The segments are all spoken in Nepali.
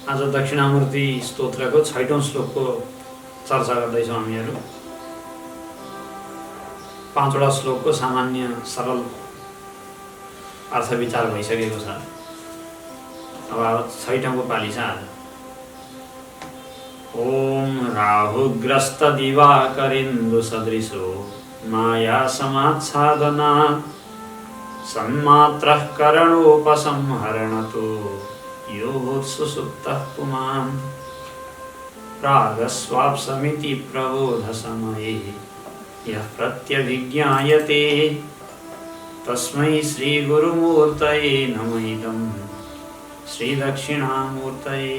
आज दक्षिणामूर्ति स्तोत्रको 6औं श्लोकको चर्चा गर्दैछौँ हामीहरू। 5वटा श्लोकको सामान्य सरल अर्थ विचार भइसकेको छ। अब 6औँको पाली छ आज। ओम राहुग्रस्त दिवाकरिन्दु सदृशो माया समाच्छादनात् सन्मात्रः करणोपसंहरणतो यो सुसुप्तः पुमान् प्रागस्वाप्समिति प्रबोधसमये यः प्रत्यभिज्ञायते तस्मै श्रीगुरुमूर्तये नमः इदं श्रीदक्षिणामूर्तये।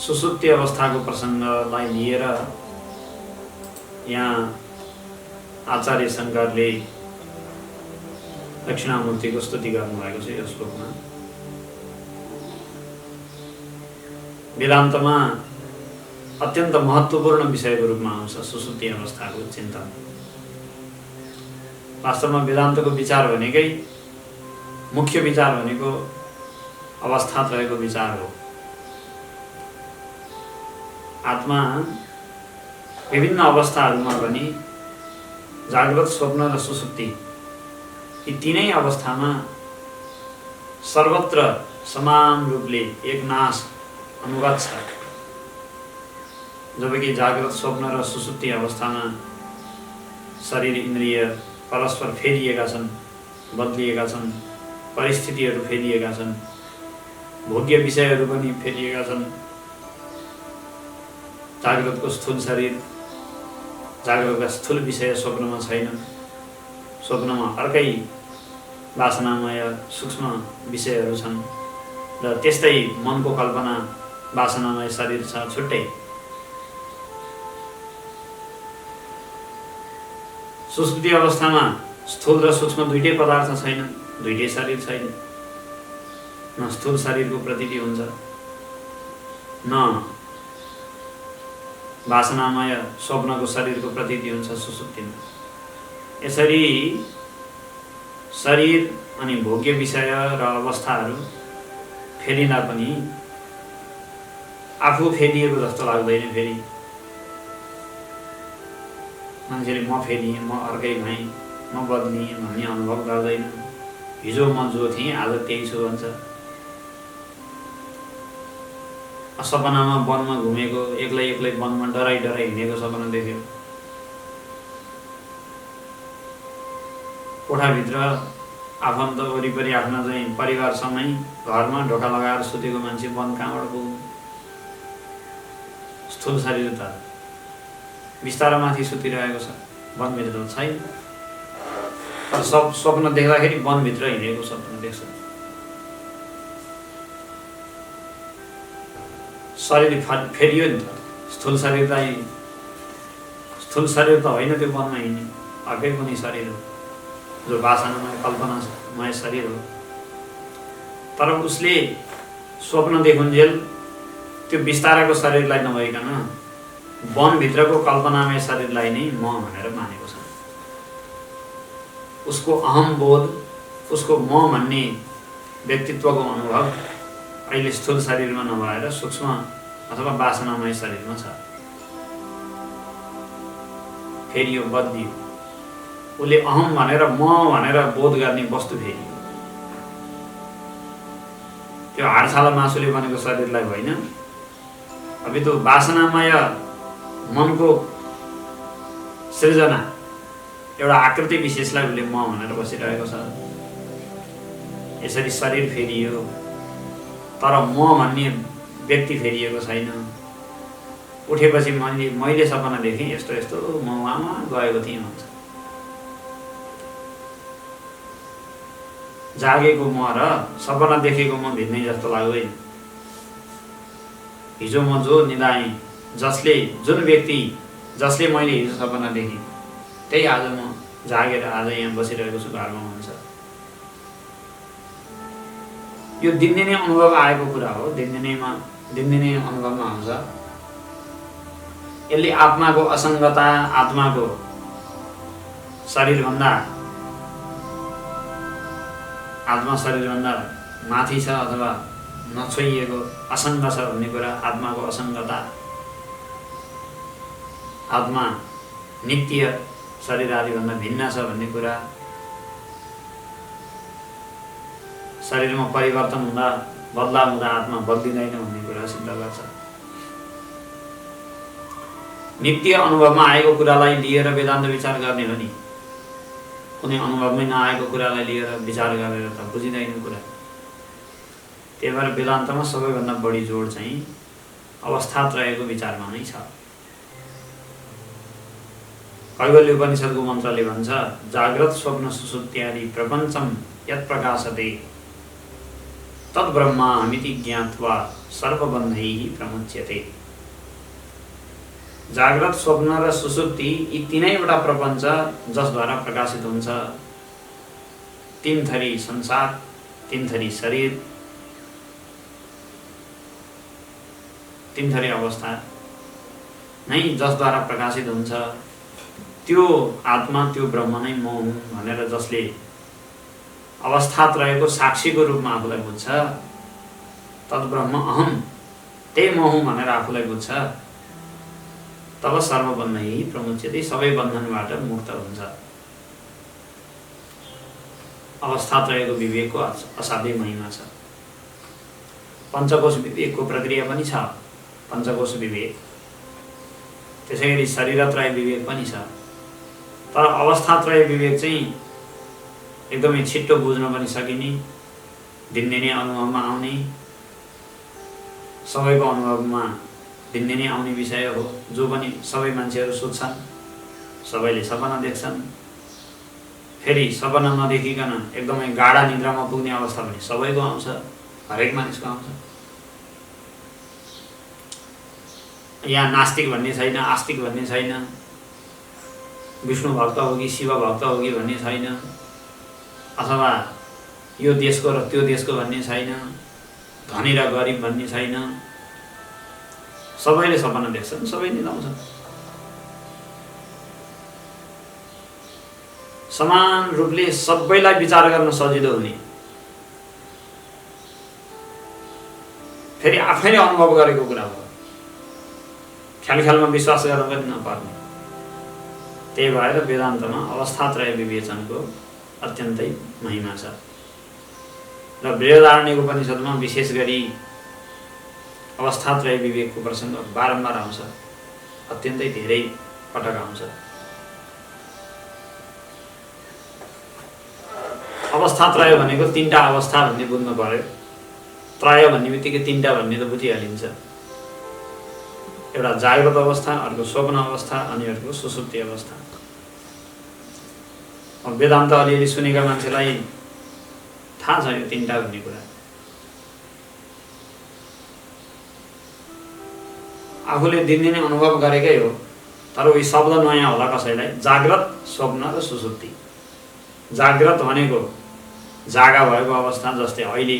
सुसुप्ति अवस्थाको प्रसङ्गलाई लिएर यहाँ आचार्य शङ्करले दक्षिणामूर्तिको स्तुति गर्नुभएको छ। यो श्लोकमा वेदान्तमा अत्यन्त महत्त्वपूर्ण विषयको रूपमा आउँछ सुसुप्ति अवस्थाको चिन्तन। वास्तवमा वेदान्तको विचार भनेकै मुख्य विचार भनेको अवस्था रहेको विचार हो। आत्मा विभिन्न अवस्थाहरूमा पनि जागृत, स्वप्न र सुसुप्ति यी तीनै अवस्थामा सर्वत्र समान रूपले एकनाश अनुभव छ। जबकि जागृत, स्वप्न र सुसुप्ति अवस्थामा शरीर इन्द्रिय परस्पर फेरिएका छन्, बदलिएका छन्, परिस्थितिहरू फेरिएका छन्, भोग्य विषयहरू पनि फेरिएका छन्। जागृतको स्थूल शरीर, जागृतका स्थूल विषय स्वप्नमा छैनन्। स्वप्नमा अर्कै वासनामय सूक्ष्म विषयहरू छन् र त्यस्तै मनको कल्पना वासनामय शरीर छ छुट्टै। सुसुप्ति अवस्थामा स्थूल र सूक्ष्म दुईटै पदार्थ छैनन्, दुईटै शरीर छैन। न स्थूल शरीरको प्रतीति हुन्छ, न वासनामय स्वप्नको शरीरको प्रतीति हुन्छ सुसुप्तिमा। यसरी शरीर अनि भोग्य विषय र अवस्थाहरू फेरिँदा पनि आफू फेरिएको जस्तो लाग्दैन। फेरि मान्छेले म फेरिएँ, म अर्कै भएँ, म बदलिएँ भन्ने अनुभव गर्दैन। हिजो म जो थिएँ आज त्यही छु भन्छ। सपनामा वनमा घुमेको, एक्लै एक्लै वनमा डराइ डराइ हिँडेको सपना देख्यो। कोठाभित्र आफन्त वरिपरि आफ्ना चाहिँ परिवारसँगै घरमा ढोका लगाएर सुतेको मान्छे वन कहाँबाट पुग्नु? स्थूल शरीर त बिस्तारामाथि सुतिरहेको छ, वनभित्र त छैन। तर स्वप्न देख्दाखेरि वनभित्र हिँडेको सपना देख्छ। शरीर फेरियो नि त। स्थूल शरीर त होइन त्यो वनमा हिँड्ने, अर्कै कुनै शरीर हो जो वासनामय कल्पनामय शरीर हो। तर उसले स्वप्न देखुन्जेल त्यो बिस्ताराको शरीरलाई नभइकन वनभित्रको कल्पनामय शरीरलाई नै म भनेर मानेको छ। उसको अहम बोध, उसको म भन्ने व्यक्तित्वको अनुभव अहिले स्थूल शरीरमा नभएर सूक्ष्म अथवा वासनामय शरीरमा छ। फेरियो, बदलियो। उसले अहम भनेर म भनेर बोध गर्ने वस्तु फेरियो। त्यो हाडछाला मासुले बनेको शरीरलाई होइन, अभी त्यो वासनामय मनको सृजना एउटा आकृति विशेषलाई उसले म भनेर बसिरहेको छ। यसरी शरीर फेरियो, तर म भन्ने व्यक्ति फेरिएको छैन। उठेपछि मैले सपना देखेँ, यस्तो यस्तो म उहाँमा गएको थिएँ भन्छ। जागेको म र सपना देखेको म भिन्नै जस्तो लाग्दैन। हिजो म जो निदाएँ, जुन व्यक्ति जसले मैले हिजो सपना देखेँ, त्यही आज म जागेर आज यहाँ बसिरहेको छु घरमा भन्छ। यो दिनदिनै अनुभव आएको कुरा हो। दिनदिनै अनुभवमा आउँछ। यसले आत्माको असङ्गता, आत्माको शरीरभन्दा आत्मा शरीरभन्दा माथि छ अथवा नछोइएको असङ्ग छ भन्ने कुरा, आत्माको असङ्गता, आत्मा नित्य शरीर आदिभन्दा भिन्न छ भन्ने कुरा, शरीरमा परिवर्तन हुँदा बदलाव हुँदा आत्मा बदलिँदैन भन्ने कुरा सिद्ध गर्छ। नित्य अनुभवमा आएको कुरालाई लिएर वेदान्त विचार गर्ने हो नि, कुनै अनुभवमै नआएको कुरालाई लिएर विचार गरेर त बुझिँदैन कुरा। त्यही भएर वेदान्तमा सबैभन्दा बढी जोड चाहिँ अवस्थात्रयको विचारमा नै छ। कैवल्य उपनिषद्को मन्त्रले भन्छ, जाग्रत स्वप्न सुसुप्त्यादि प्रपञ्चम यत् प्रकाशते तद् ब्रह्माहमिति ज्ञात्वा सर्वबन्धैः प्रमुच्यते। जाग्रत स्वप्न र सुसुप्ति यी तीनैवटा प्रपञ्च जसद्वारा प्रकाशित हुन्छ, तीन थरी संसार, तीन थरी शरीर, तीन थरी अवस्था नै जसद्वारा प्रकाशित हुन्छ, त्यो आत्मा त्यो ब्रह्म नै म हुँ भनेर जसले अवस्थात्रयको साक्षीको रूपमा आफूलाई बुझ्छ, तद् ब्रह्म अहम, त्यही म हुँ भनेर आफूलाई बुझ्छ, तब सर्वबन्धैः प्रमुच्यते, सबै बन्धनबाट मुक्त हुन्छ। अवस्थात्रयको विवेकको असाध्यै महिमा छ। पञ्चकोश विवेकको प्रक्रिया पनि छ, पञ्चकोश विवेक। त्यसैगरी शरीरत्रय विवेक पनि छ। तर अवस्थात्रय विवेक चाहिँ एकदमै छिट्टो बुझ्न पनि सकिने, दिनदिनै अनुभवमा आउने, सबैको अनुभवमा दिनदिनै आउने विषय हो। जो पनि सबै मान्छेहरू सोच्छन्, सबैले सपना देख्छन्, फेरि सपना नदेखिकन एकदमै गाढा निद्रामा पुग्ने अवस्था पनि सबैको आउँछ, हरेक मानिसको आउँछ। यहाँ नास्तिक भन्ने छैन, आस्तिक भन्ने छैन, विष्णु भक्त हो कि शिव भक्त हो कि भन्ने छैन, अथवा यो देशको र त्यो देशको भन्ने छैन, धनी र गरिब भन्ने छैन। सबैले सपना देख्छन्, सबै निदाउँछन्। समान रूपले सबैलाई विचार गर्न सजिलो हुने, फेरि आफैले अनुभव गरेको कुरा हो, ख्यालमा विश्वास गर्न पनि नपर्ने। त्यही भएर वेदान्तमा अवस्थात्रय विवेचनको अत्यन्तै महिमा छ। र बृहदारण्यक उपनिषदमा विशेष गरी अवस्थात्रय विवेकको प्रसङ्ग बारम्बार आउँछ, अत्यन्तै धेरै पटक आउँछ। अवस्थात्रय भनेको तीनटा अवस्था भन्ने बुझ्नु पर्यो। त्रय भन्ने बित्तिकै तीनटा भन्ने त बुझिहालिन्छ। एउटा जागृत अवस्था, अर्को स्वप्न अवस्था, अनि अर्को सुसुप्ति अवस्था। अब वेदान्त अलिअलि सुनेका मान्छेलाई थाहा छ यो तीनटा भन्ने कुरा। आफूले दिनदिनै अनुभव गरेकै हो, तर उही शब्द नयाँ होला कसैलाई। जाग्रत, स्वप्न र सुसुप्ति। जाग्रत भनेको जागा भएको अवस्था, जस्तै अहिले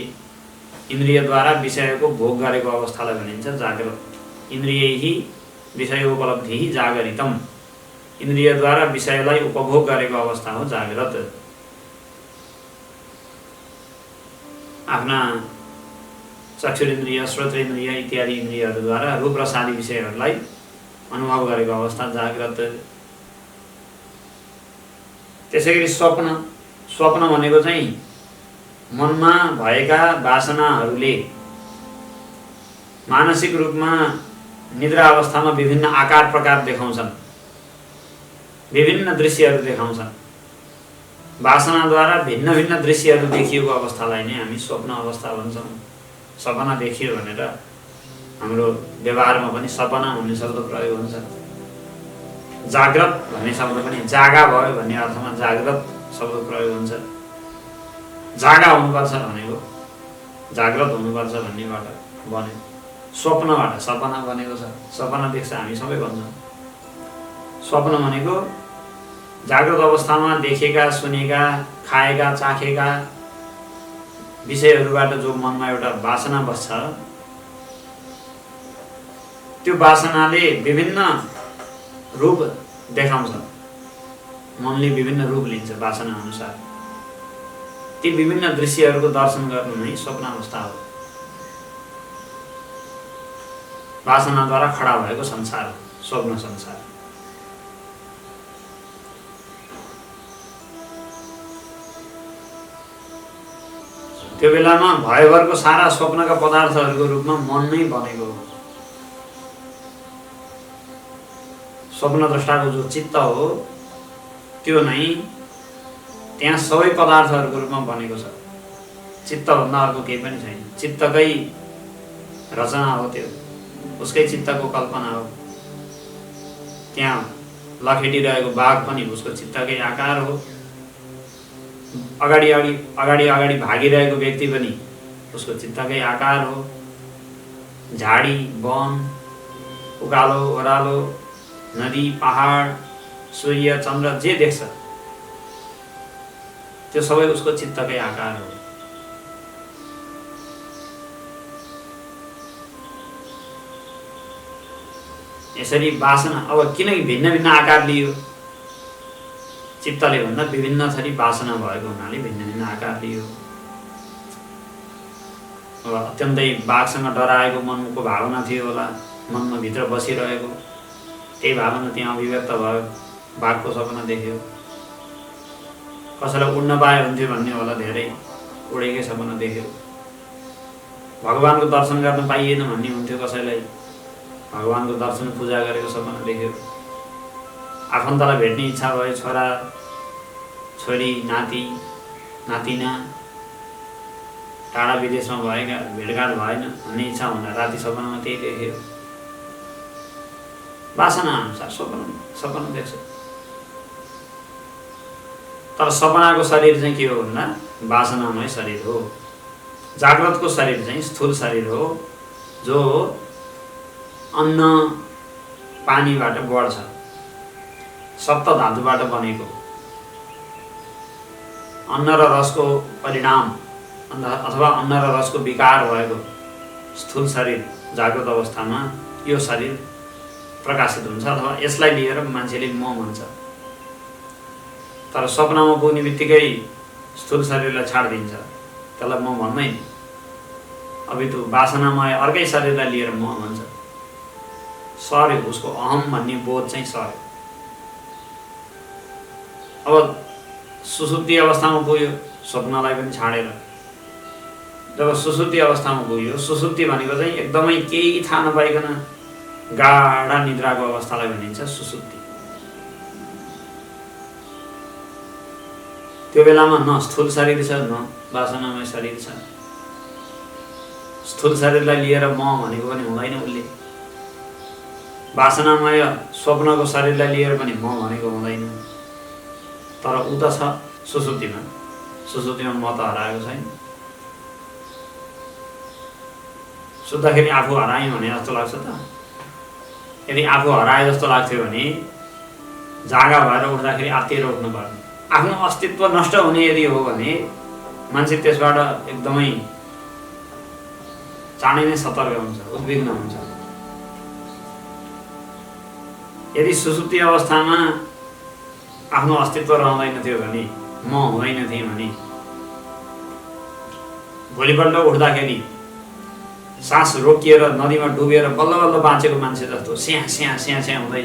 इन्द्रियद्वारा विषयको भोग गरेको अवस्थालाई भनिन्छ जाग्रत। इन्द्रियैः विषयोपलब्धिः जागरितम, इन्द्रियद्वारा विषयलाई उपभोग गरेको अवस्था हो जाग्रत। आफ्ना चक्षुरिन्द्रिय, श्रोत्रेन्द्रिय इत्यादि इन्द्रियहरूद्वारा रूप रसादि विषयहरूलाई अनुभव गरेको अवस्था जाग्रत। त्यसैगरी स्वप्न, स्वप्न भनेको चाहिँ मनमा भएका वासनाहरूले मानसिक रूपमा निद्रा अवस्थामा विभिन्न आकार प्रकार देखाउँछन्, विभिन्न दृश्यहरू देखाउँछन्। वासनाद्वारा भिन्न भिन्न दृश्यहरू देखिएको अवस्थालाई नै हामी स्वप्न अवस्था भन्छौँ। सपना देखियो भनेर हाम्रो व्यवहारमा पनि सपना भन्ने शब्द प्रयोग हुन्छ। जाग्रत भन्ने शब्द पनि जागा भयो भन्ने अर्थमा जाग्रत शब्द प्रयोग हुन्छ। जागा हुनुपर्छ भनेको जाग्रत हुनुपर्छ भन्नेबाट बन्यो। स्वप्नबाट सपना बनेको छ। सपना देख्छ हामी सबै भन्छौँ। स्वप्न भनेको जागृत अवस्थामा देखेका, सुनेका, खाएका, चाखेका विषयहरूबाट जो मनमा एउटा वासना बस्छ, त्यो वासनाले विभिन्न रूप देखाउँछ। मनले विभिन्न रूप लिन्छ वासना अनुसार। ती विभिन्न दृश्यहरूको दर्शन गर्नु नै स्वप्न अवस्था हो। वासनाद्वारा खडा भएको संसार हो स्वप्न संसार। त्यो बेलामा भयभरको सारा स्वप्नका पदार्थहरूको रूपमा मन नै बनेको हो। स्वप्नद्रष्टाको जो चित्त हो त्यो नै त्यहाँ सबै पदार्थहरूको रूपमा बनेको छ। चित्तभन्दा अर्को केही पनि छैन। चित्तकै रचना हो त्यो, उसकै चित्तको कल्पना हो। त्यहाँ लखेटिरहेको बाघ पनि उसको चित्तकै आकार हो। अगाडि अगाडि भागिरहेको व्यक्ति पनि उसको चित्तकै आकार हो। झाडी वन, उकालो ओह्रालो, नदी पहाड, सूर्य चन्द्र जे देख्छ त्यो सबै उसको चित्तकै आकार हो। यसरी वासना अब किनकि भिन्न भिन्न आकार लियो, चित्तले भन्दा विभिन्न थरी वासना भएको हुनाले भिन्न भिन्न आकार लियो। अब अत्यन्तै बाघसँग डराएको मनको भावना थियो होला, मनमा भित्र बसिरहेको त्यही भावना त्यहाँ अभिव्यक्त भयो, बाघको सपना देख्यो। कसैलाई उड्न पाए हुन्थ्यो भन्ने होला, धेरै उडेकै सपना देख्यो। भगवानको दर्शन गर्न पाइएन भन्ने हुन्थ्यो कसैलाई, भगवानको दर्शन पूजा गरेको सपना देख्यो। आफन्तलाई भेट्ने इच्छा भयो, छोरा छोरी नाति नातिना टाढा विदेशमा भएका भेटघाट भएन भन्ने इच्छा हुँदा राति सपनामा त्यही देख्यो। वासना अनुसार सपना देख्छ। तर सपनाको शरीर चाहिँ के हो भन्दा वासनामय शरीर हो। जाग्रतको शरीर चाहिँ स्थूल शरीर हो, जो अन्न पानीबाट बढ्छ, सप्त धातुबाट बनेको। अन्न र रसको परिणाम अथवा अन्न र रसको विकार भएको स्थूल शरीर जाग्रत अवस्थामा यो शरीर प्रकाशित हुन्छ, अथवा यसलाई लिएर मान्छेले म भन्छ। तर सपनामा पुग्ने बित्तिकै स्थूल शरीरलाई छाडिदिन्छ, त्यसलाई म भन्दैन। अभितु वासनामय अर्कै शरीरलाई लिएर म भन्छ। सर्यो, उसको अहम भन्ने बोध चाहिँ सर्यो। अब सुसुप्ति अवस्थामा पुग्यो, स्वप्नलाई पनि छाडेर। जब सुसुप्ति अवस्थामा पुग्यो, सुसुप्ति भनेको चाहिँ एकदमै केही थाहा नपाइकन गाढा निद्राको अवस्थालाई भनिन्छ सुसुप्ति। त्यो बेलामा न स्थूल शरीर छ न वासनामय शरीर छ। स्थूल शरीरलाई लिएर म भनेको पनि हुँदैन उसले, वासनामय स्वप्नको शरीरलाई लिएर पनि म भनेको हुँदैन। तर ऊ त छ सुसुप्तिमा। सुसुप्तिमा म त हराएको छैन। सुत्दाखेरि आफू हराएँ भने जस्तो लाग्छ त। यदि आफू हराए जस्तो लाग्थ्यो भने जागा भएर उठ्दाखेरि आत्तिएर उठ्नु पर्ने। आफ्नो अस्तित्व नष्ट हुने यदि हो भने मान्छे त्यसबाट एकदमै चाँडै नै सतर्क हुन्छ, उद्विग्न हुन्छ। यदि सुसुप्ति अवस्थामा आफ्नो अस्तित्व रहँदैन थियो भने, म हुँदैन थिएँ भने, भोलिपल्ट उठ्दाखेरि सास रोकिएर नदीमा डुबेर बल्ल बल्ल बाँचेको मान्छे जस्तो स्या स्या स्या स्या हुँदै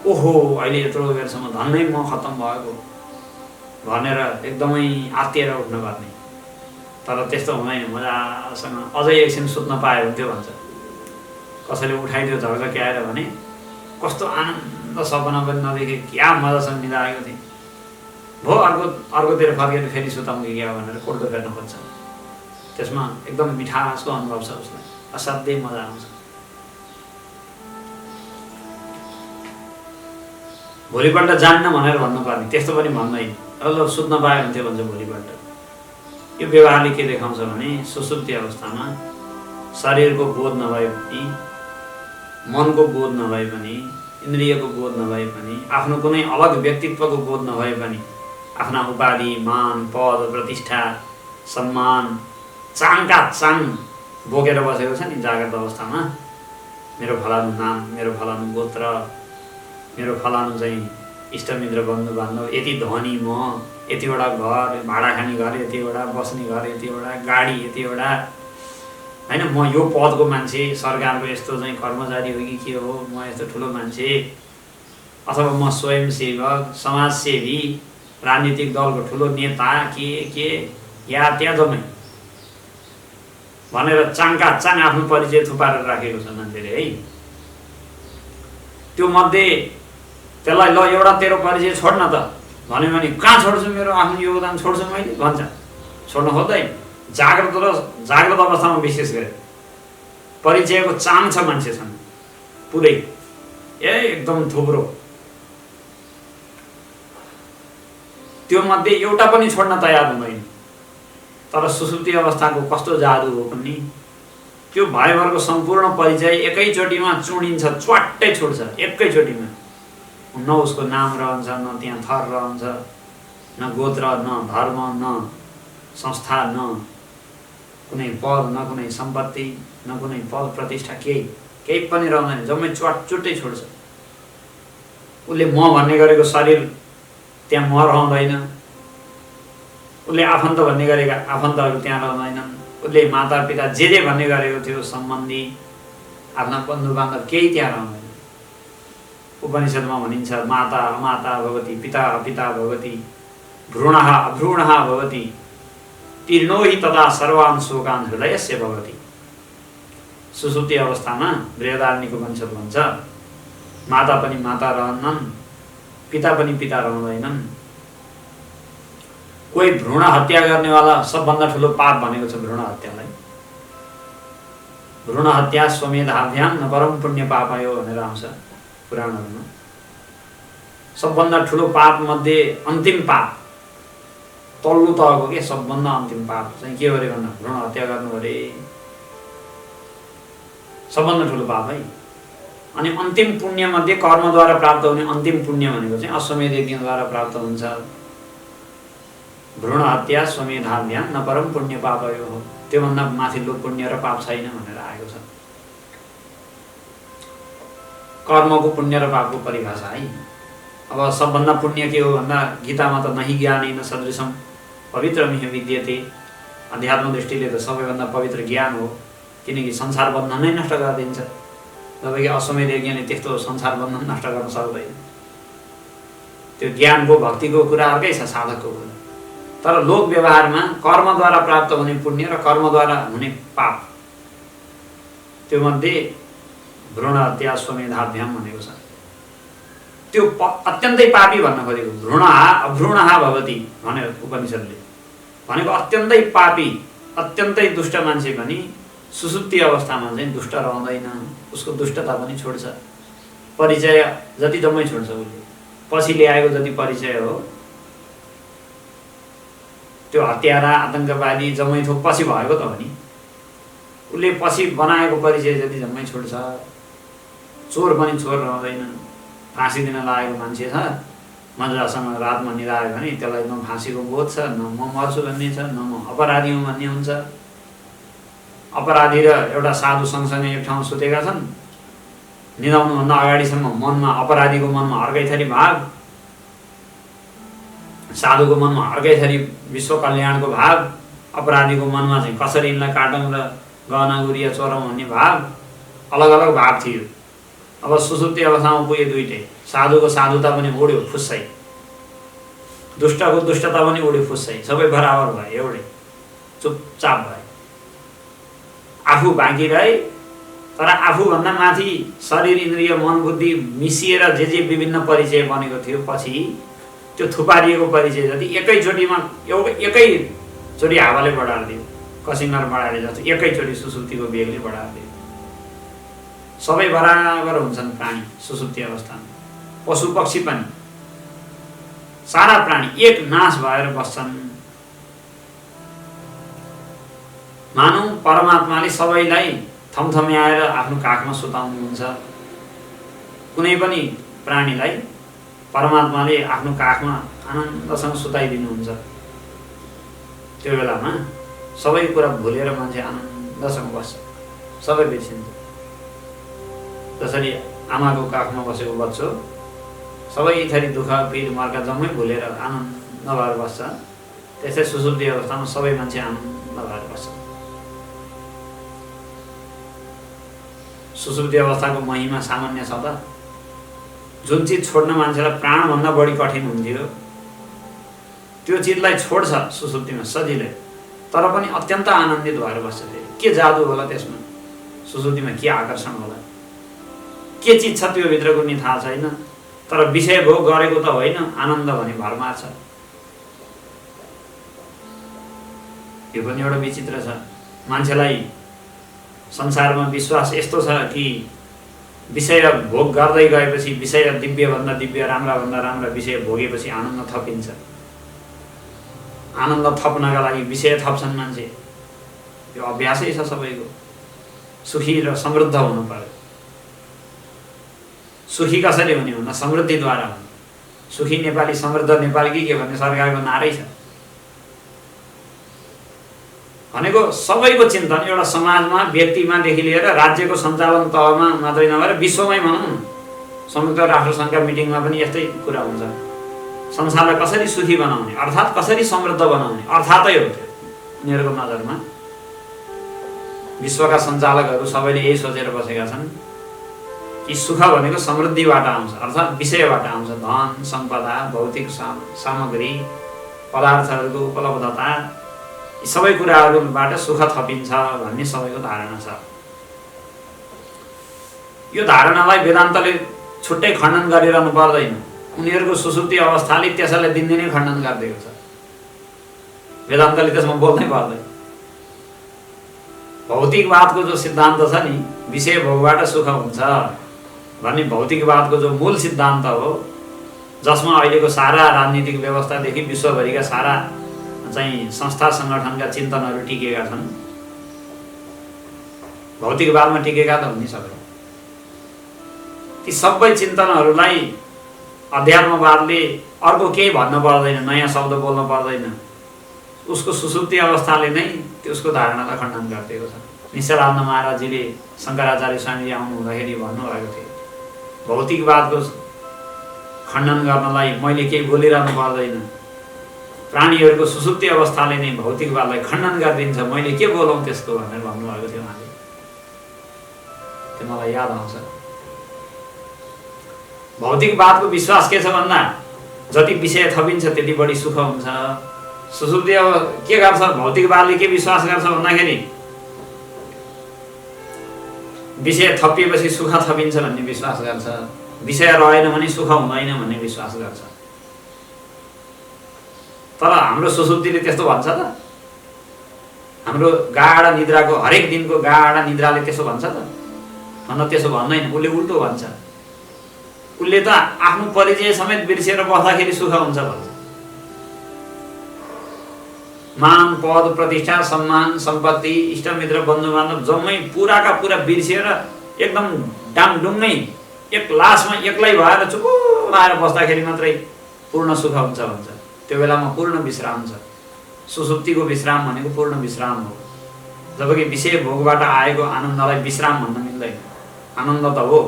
ओहो अहिले यत्रो बेरसम्म धन्नै म खत्तम भएको भनेर एकदमै आत्तिएर उठ्नुपर्ने। तर त्यस्तो हुँदैन, मजासँग अझै एकछिन सुत्न पाए हुन्थ्यो भन्छ। कसैले उठाइदियो झकझक्याएर भने कस्तो आनन्द सपना पनि नदेखे, क्या मजासँग निदा आएको थिएँ, भो अर्कोतिर फर्केर फेरि सुताउँ कि क्या भनेर कोर्दो फेर्न खोज्छ। त्यसमा एकदम मिठासको अनुभव छ उसलाई, असाध्यै मजा आउँछ। भोलिपल्ट जान्न भनेर भन्नुपर्ने, त्यस्तो पनि भन्दैन। ल सुत्न पाए हुन्थ्यो भन्छ भोलिपल्ट। यो व्यवहारले के देखाउँछ भने सुसुप्ति अवस्थामा शरीरको बोध नभए पनि, मनको बोध नभए पनि, इन्द्रियको बोध नभए पनि, आफ्नो कुनै अलग व्यक्तित्वको बोध नभए पनि आफ्ना उपाधि, मान, पद, प्रतिष्ठा, सम्मान चाङका चाङ बोकेर बसेको छ नि जाग्रत अवस्थामा। मेरो फलानु नाम, मेरो फलानु गोत्र, मेरो फलानु चाहिँ इष्टमित्र बन्धु बान्धव, यति धनी म, यतिवटा घर, भाडा खाने घर यतिवटा, बस्ने घर यतिवटा, गाडी यतिवटा, होइन म यो पदको मान्छे, सरकारको यस्तो चाहिँ कर्मचारी हो कि के हो, म यस्तो ठुलो मान्छे, अथवा म स्वयंसेवक, समाजसेवी, राजनीतिक दलको ठुलो नेता, के या त्यहाँ जम्मै भनेर चाङका चाङ आफ्नो परिचय थुपारेर राखेको छ मान्छेले है। त्यो मध्ये त्यसलाई ल एउटा तेरो परिचय छोड्न त भन्यो भने कहाँ छोड्छु, मेरो आफ्नो योगदान छोड्छु मैले भन्छ। छोड्न खोज्दैन। जाग्रत अवस्थामा विशेष गरे परिचयको चाम छ मान्छेसँग पुरै एकदम थुप्रो। त्यो मध्ये एउटा पनि छोड्न तयार हुँदैन। तर सुसुप्ति अवस्थाको कस्तो जादु हो पनि, त्यो भाइभरको सम्पूर्ण परिचय एकैचोटिमा चुडिन्छ, च्वाट्टै छुट्छ एकैचोटिमा। न उसको नाम रहन्छ, न त्यहाँ थर रहन्छ, न गोत्र, न धर्म, न संस्था, न कुनै पद, न कुनै सम्पत्ति, न कुनै पद प्रतिष्ठा, केही पनि रहँदैन। जम्मै च्वाटचुट्टै छुट्छ। उसले म भन्ने गरेको शरीर त्यहाँ म रहँदैन, उसले आफन्त भन्ने गरेका आफन्तहरू त्यहाँ रहँदैनन्, उसले माता पिता जे भन्ने गरेको थियो सम्बन्धी आफ्ना बन्धु बान्धव केही त्यहाँ रहँदैन। उपनिषदमा भनिन्छ माता अमाता भवति, पिता अपिता भवति, भ्रूणः अभ्रूणः भवति, तीर्णो हि तदा सर्वान् शोकान् हृदयस्य भवति। सुसुप्ति अवस्थामा बृहदारण्यक उपनिषद भन्छ माता पनि माता रहन्नन्, पिता पनि पिता रहँदैनन्। कोही भ्रूण हत्या गर्नेवाला सबभन्दा ठुलो पाप भनेको छ भ्रूण हत्यालाई। भ्रूण हत्या स्वमेधाभ्याम न परम पुण्य पापयो भनेर आउँछ पुराणहरूमा। सबभन्दा ठुलो पाप मध्ये अन्तिम पाप, तल्लो तहको के सबभन्दा अन्तिम पाप चाहिँ के गरे भन्दा भ्रूण हत्या गर्नु अरे, सबभन्दा ठुलो पाप है। अनि अन्तिम पुण्य मध्ये कर्मद्वारा प्राप्त हुने अन्तिम पुण्य भनेको चाहिँ अश्वमेध यज्ञद्वारा प्राप्त हुन्छ। भ्रूण हत्या स्वमेधाभ्याम न परम पुण्य पापयो हो। त्योभन्दा माथिल्लो पुण्य र पाप छैन भनेर आएको छ। कर्मको पुण्य र पापको परिभाषा है। अब सबभन्दा पुण्य के हो भन्दा गीतामा त नहि ज्ञानेन सदृशम पवित्रमिह विद्यते। अध्यात्म दृष्टिले त सबैभन्दा पवित्र ज्ञान हो, किनकि संसार बन्धन नै नष्ट गरिदिन्छ। जबकि अश्वमेध यज्ञले त्यस्तो संसार बन्धन नष्ट गर्न सक्दैन। त्यो ज्ञानको भक्तिको कुरा अर्कै छ, साधकको कुरा। तर लोक व्यवहारमा कर्मद्वारा प्राप्त हुने पुण्य र कर्मद्वारा हुने पाप, त्यो मध्ये भ्रूण हत्या स्वमेधाभ्याम भनेको छ। त्यो अत्यन्तै पापी भन्न खोजेको। भ्रूणः अभ्रूणः भवति भने उपनिषदले भनेको अत्यन्तै पापी, अत्यन्तै दुष्ट मान्छे पनि सुसुप्ति अवस्थामा चाहिँ दुष्ट रहँदैन। उसको दुष्टता पनि छोड्छ। परिचय जति जम्मै छोड्छ। उसले पछि ल्याएको जति परिचय हो, त्यो हत्यारा आतंकवादी जम्मै थोक पछि भएको त हो नि। उसले पछि बनाएको परिचय जति जम्मै छोड्छ। चोर पनि चोर रहँदैन। फाँसी दिन लागेको मान्छे छ, मजासँग रातमा निदायो भने त्यसलाई न फाँसीको बोध छ, न म मर्छु भन्ने छ, न म अपराधी हुँ भन्ने हुन्छ। अपराधी र एउटा साधु सँगसँगै एक ठाउँ सुतेका छन्। निदाउनुभन्दा अगाडिसम्म मनमा, अपराधीको मनमा अर्कै थरी भाव, साधुको मनमा अर्कै थरी विश्व कल्याणको भाव, अपराधीको मनमा चाहिँ कसरी यिनलाई काटौँ र गहना गुरिया चोरौँ भन्ने भाव, अलग अलग भाव थियो। अब सुसुप्ति अवस्थामा पुगे दुइटै। साधुको साधुता पनि उड्यो फुस्सै, दुष्टको दुष्टता पनि उड्यो फुस्सै। सबै बराबर भए, एउटै चुपचाप भए। आफू बाँकी रहे, तर आफूभन्दा माथि शरीर इन्द्रिय मन बुद्धि मिसिएर जे विभिन्न परिचय बनेको थियो, पछि त्यो थुपारिएको परिचय जति एकैचोटिमा एकैचोटि हावाले बढारिदियो। कसिङ्गर बढारे जस्तो एकैचोटि सुसुप्तिको वेगले बढारिदियो। सबै बराबर हुन्छन् प्राणी सुसुप्ति अवस्थामा। पशु पक्षी पनि, सारा प्राणी एक नाश भएर बस्छन्। मानौ परमात्माले सबैलाई थमथम्याएर आफ्नो काखमा सुताउनुहुन्छ। कुनै पनि प्राणीलाई परमात्माले आफ्नो काखमा आनन्दसँग सुताइदिनुहुन्छ। त्यो बेलामा सबै कुरा भुलेर मान्छे आनन्दसँग बस्छ, सबै बिर्सिन्छ। जसरी आमाको काखमा बसेको बच्चो सबै थरी दुःख पीड मर्का जम्मै भुलेर आनन्द नभएर बस्छ, त्यस्तै सुसुप्ति अवस्थामा सबै मान्छे आनन्द भएर बस्छ। सुसुप्ति अवस्थाको महिमा सामान्य छ त। जुन चिज छोड्न मान्छेलाई प्राणभन्दा बढी कठिन हुन्थ्यो त्यो चिजलाई छोड्छ सुसुप्तिमा सजिलै, तर पनि अत्यन्त आनन्दित भएर बस्छ। के जादु होला त्यसमा, सुसुप्तिमा के आकर्षण होला, के चिज छ त्यो भित्रको नि थाहा छैन, तर विषय भोग गरेको त होइन, आनन्द भने भरमा छ। यो पनि एउटा विचित्र छ। मान्छेलाई संसारमा विश्वास यस्तो छ कि विषय भोग गर्दै गएपछि, विषय दिव्यभन्दा दिव्य, राम्राभन्दा राम्रा विषय भोगेपछि आनन्द थपिन्छ। आनन्द थप्नका लागि विषय थप्छन् मान्छे। यो अभ्यासै छ सबैको। सुखी र समृद्ध हुनु पर्यो। सुखी कसरी हुने भन्दा समृद्धिद्वारा हुने। सुखी नेपाली समृद्ध नेपाली के भन्ने सरकारको नारै छ। भनेको सबैको चिन्तन एउटा समाजमा, व्यक्तिमादेखि लिएर राज्यको सञ्चालन तहमा मात्रै नभएर विश्वमै भनौँ न, संयुक्त राष्ट्रसङ्घका मिटिङमा पनि यस्तै कुरा हुन्छ। संसारलाई कसरी सुखी बनाउने, अर्थात् कसरी समृद्ध बनाउने, अर्थातै हो त्यो उनीहरूको नजरमा। विश्वका सञ्चालकहरू सबैले यही सोचेर बसेका छन् कि सुख भनेको समृद्धिबाट आउँछ, अर्थात् विषयबाट आउँछ। धन सम्पदा, भौतिक सामग्री, पदार्थहरूको उपलब्धता, यी सबै कुराहरूबाट सुख थपिन्छ भन्ने सबैको धारणा छ। यो धारणालाई वेदान्तले छुट्टै खण्डन गरिरहनु पर्दैन। उनीहरूको सुसुप्ति अवस्थाले त्यसैलाई दिनदिनै खण्डन गरिदिएको छ। वेदान्तले त्यसमा बोल्नै पर्दैन। भौतिकवादको जो सिद्धान्त छ नि, विषय भोगबाट सुख हुन्छ भन्ने भौतिकवादको जो मूल सिद्धान्त हो, जसमा अहिलेको सारा राजनीतिक व्यवस्थादेखि विश्वभरिका सारा चाहिँ संस्था सङ्गठनका चिन्तनहरू टिकेका छन्, भौतिकवादमा टिकेका त हुने सबै। ती सबै चिन्तनहरूलाई अध्यात्मवादले अर्को केही भन्न पर्दैन, नयाँ शब्द बोल्न पर्दैन। उसको सुसुप्ति अवस्थाले नै त्यसको धारणालाई खण्डन गरिदिएको छ। निश्चलानन्द महाराजजीले शङ्कराचार्य स्वामी आउनु हुँदाखेरि भन्नुभएको थियो, भौतिकवादको खण्डन गर्नलाई मैले केही बोलिरहनु पर्दैन, प्राणीहरूको सुसुप्ति अवस्थाले नै भौतिकवादलाई खण्डन गरिदिन्छ, मैले के बोलौँ त्यसको भनेर भन्नुभएको थियो उहाँले। त्यो मलाई याद आउँछ। भौतिकवादको विश्वास के छ भन्दा जति विषय थपिन्छ त्यति बढी सुख हुन्छ। सुसुप्ति अब के गर्छ, भौतिकवादले के विश्वास गर्छ भन्दाखेरि विषय थपिएपछि सुख थपिन्छ भन्ने विश्वास गर्छ, विषय रहेन भने सुख हुँदैन भन्ने विश्वास गर्छ। तर हाम्रो सुसुप्तिले त्यस्तो भन्छ त? हाम्रो गाढा निद्राको हरेक दिनको गाढा निद्राले त्यसो भन्छ त? भन्दा त्यसो भन्दैन, उसले उल्टो भन्छ। उसले त आफ्नो परिचय समेत बिर्सेर बस्दाखेरि सुख हुन्छ भन्छ। मान, पद, प्रतिष्ठा, सम्मान, सम्पत्ति, इष्टमित्र, बन्धुबान्धव जम्मै पुराका पुरा बिर्सेर एकदम डाङडुङ्गै एक लासमा एक्लै भएर चुपो लाएर बस्दाखेरि मात्रै पूर्ण सुख हुन्छ भन्छ। त्यो बेलामा पूर्ण विश्राम छ। सुसुप्तिको विश्राम भनेको पूर्ण विश्राम हो। जबकि विषय भोगबाट आएको आनन्दलाई विश्राम भन्न मिल्दैन। आनन्द त हो,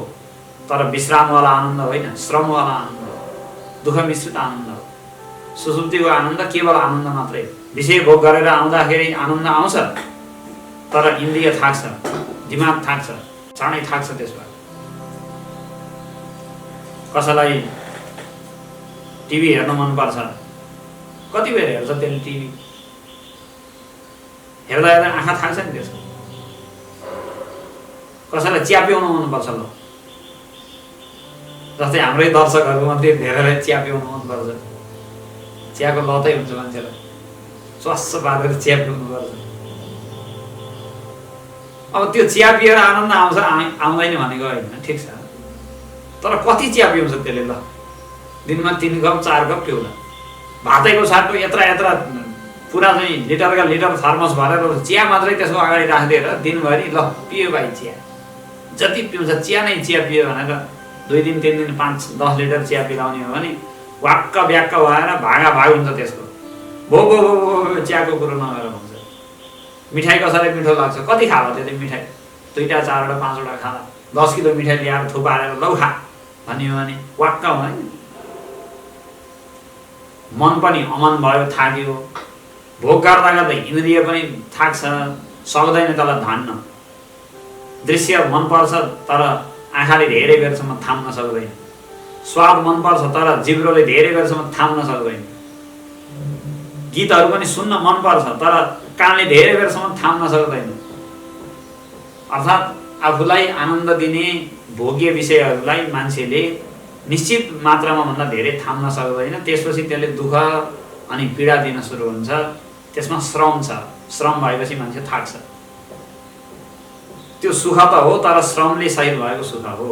तर विश्रामवाला आनन्द होइन, श्रमवाला आनन्द हो, दुःख मिश्रित आनन्द हो। सुसुप्तिको आनन्द केवल आनन्द मात्रै। विषय भोग गरेर आउँदाखेरि आनन्द आउँछ, तर इन्द्रिय थाक्छ, दिमाग थाक्छ, चाँडै थाक्छ। त्यसबाट कसैलाई टिभी हेर्न मनपर्छ, कति बेर हेर्छ त्यसले टिभी? हेर्दा हेर्दा आँखा थाक्छ नि त्यसको। कसैलाई चिया पिउन मनपर्छ, ल जस्तै हाम्रै दर्शकहरूमध्ये धेरैलाई चिया पिउन मनपर्छ। चियाको लतै हुन्छ मान्छेलाई, स्वास्स पारेर चिया पिउनुपर्छ। अब त्यो चिया पिएर आनन्द आउँछ आउँदैन भनेको होइन, ठिक छ, तर कति चिया पिउँछ त्यसले? ल दिनमा 3 कप 4 कप पिउला। भातैको साटो यत्रा यत्रा पुरा चाहिँ लिटरका लिटर थर्मस भरेर चिया मात्रै त्यसको अगाडि राखिदिएर दिनभरि ल पियो भाइ चिया, जति पिउँछ चिया नै चिया पियो भनेर 2 दिन 3 दिन 5-10 लिटर चिया पिलाउने हो भने वाक्क ब्याक्क भएर भागा भाग हुन्छ त्यसको। भो भो भो चियाको कुरो नगरेर भन्छ। मिठाई कसैलाई मिठो लाग्छ, कति खावा त्यो मिठाई? 2टा 4वटा 5वटा खाँदा 10 किलो मिठाई ल्याएर थुपारेर लौ खा भन्यो भने वाक्क हुँदैन। मन पनि अमन भयो, थाक्यो। भोग गर्दा गर्दै इन्द्रिय पनि थाक्छ, सक्दैन त्यसलाई धान्न। दृश्य मनपर्छ तर आँखाले धेरै बेरसम्म थाम्न सक्दैन। स्वाद मनपर्छ तर जिब्रोले धेरै बेरसम्म थाम्न सक्दैन। गीतहरू पनि सुन्न मनपर्छ तर कानले धेरै बेरसम्म थाम्न सक्दैन। अर्थात् आफूलाई आनन्द दिने भोग्य विषयहरूलाई मान्छेले निश्चित मात्रामा भन्दा धेरै थाम्न सक्दैन। त्यसपछि त्यसले दुःख अनि पीडा दिन सुरु हुन्छ। त्यसमा श्रम छ। श्रम भएपछि मान्छे थाक्छ। त्यो सुख त हो तर श्रमले सहित भएको सुख हो।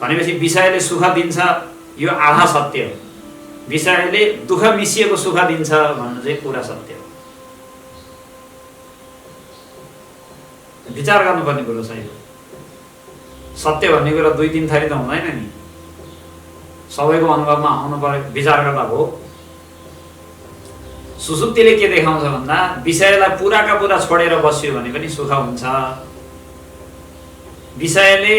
भनेपछि विषयले सुख दिन्छ यो आधा सत्य हो। विषयले दुःख मिसिएको सुख दिन्छ भन्नु चाहिँ पुरा सत्य हो। विचार गर्नुपर्ने कुरो छ यो। सत्य भन्ने कुरा दुई तीन थरी त हुँदैन नि, सबैको अनुभवमा आउनु पर्यो, विचार गर्दा हो। सुसुप्तिले के देखाउँछ भन्दा विषयलाई पुराका पुरा छोडेर बस्यो भने पनि सुख हुन्छ। विषयले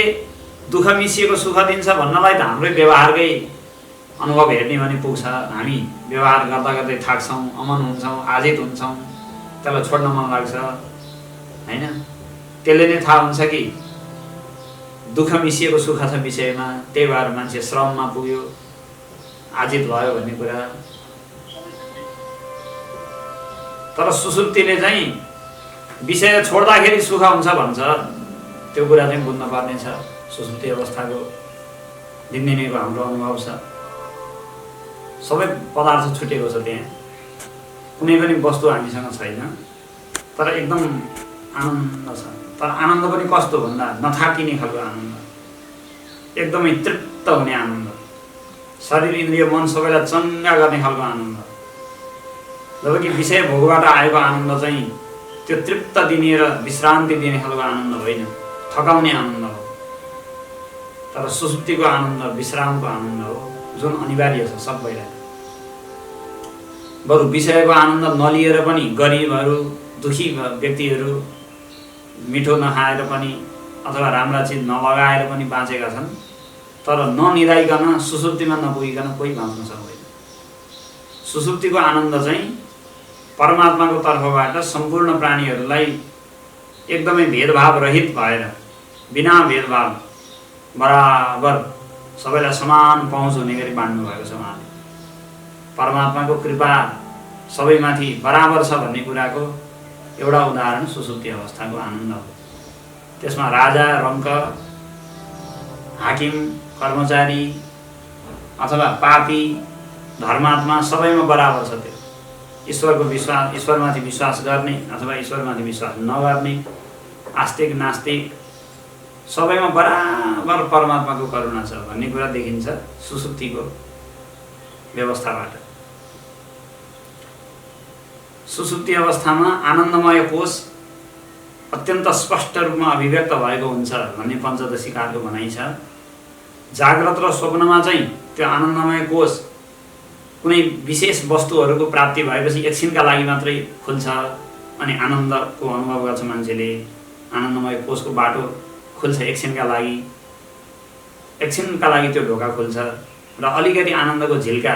दुःख मिसिएको सुख दिन्छ भन्नलाई त हाम्रै व्यवहारकै अनुभव हेर्ने भने पुग्छ। हामी व्यवहार गर्दा गर्दै थाक्छौँ, अमन हुन्छौँ, आजित हुन्छौँ, त्यसलाई छोड्न मन लाग्छ हैन। त्यसले नै थाहा हुन्छ कि दुःख मिसिएको सुख छ विषयमा, त्यही भएर मान्छे श्रममा पुग्यो, आजित भयो भन्ने कुरा। तर सुसुप्तिले चाहिँ विषय छोड्दाखेरि सुख हुन्छ भन्छ। त्यो कुरा चाहिँ बुझ्न पर्ने छ। सुसुप्ति अवस्थाको दिनदिनैको हाम्रो अनुभव छ। सबै पदार्थ छुटेको छ, त्यहाँ कुनै पनि वस्तु हामीसँग छैन तर एकदम आनन्द छ। तर आनन्द पनि कस्तो भन्दा नथाकिने खालको आनन्द, एकदमै तृप्त हुने आनन्द, शरीर इन्द्रिय मन सबैलाई चङ्गा गर्ने खालको आनन्द। जबकि विषय भोगबाट आएको आनन्द चाहिँ त्यो तृप्त दिने र विश्रान्ति दिने खालको आनन्द होइन, थकाउने आनन्द हो। तर सुसुप्तिको आनन्द विश्रामको आनन्द हो, जुन अनिवार्य छ सबैलाई। बरु विषयको आनन्द नलिएर पनि गरिबहरू, दुखी व्यक्तिहरू मिठो नखाएर पनि अथवा राम्रा चिज नलगाएर पनि बाँचेका छन्। तर ननिदाइकन सुसुप्तिमा नपुगिकन कोही बाँच्न सक्दैन। सुसुप्तिको आनन्द चाहिँ परमात्माको तर्फबाट सम्पूर्ण प्राणीहरूलाई एकदमै भेदभाव रहित भएर, बिना भेदभाव बराबर सबैलाई समान पहुँच हुने गरी बाँड्नु भएको छ उहाँले। परमात्माको कृपा सबैमाथि बराबर छ भन्ने कुराको एउटा उदाहरण सुसुप्ति अवस्थाको आनन्द हो। त्यसमा राजा, रङ्क, हाकिम, कर्मचारी अथवा पापी, धर्मात्मा सबैमा बराबर छ। त्यो ईश्वरको विश्वास, ईश्वरमाथि विश्वास गर्ने अथवा ईश्वरमाथि विश्वास नगर्ने, आस्तिक नास्तिक सबैमा बराबर परमात्माको करुणा छ भन्ने कुरा देखिन्छ सुसुप्तिको व्यवस्थाबाट। सुसुप्ति अवस्थामा आनन्दमय कोष अत्यन्त स्पष्ट रूपमा अभिव्यक्त भएको हुन्छ भन्ने पञ्चदशीकारको भनाइ छ। जाग्रत र स्वप्नमा चाहिँ त्यो आनन्दमय कोष कुनै विशेष वस्तुहरूको प्राप्ति भएपछि एकछिनका लागि मात्रै खुल्छ अनि आनन्दको अनुभव गर्छ मान्छेले। आनन्दमय कोषको बाटो खुल्छ एकछिनका लागि त्यो ढोका खुल्छ र अलिकति आनन्दको झिल्का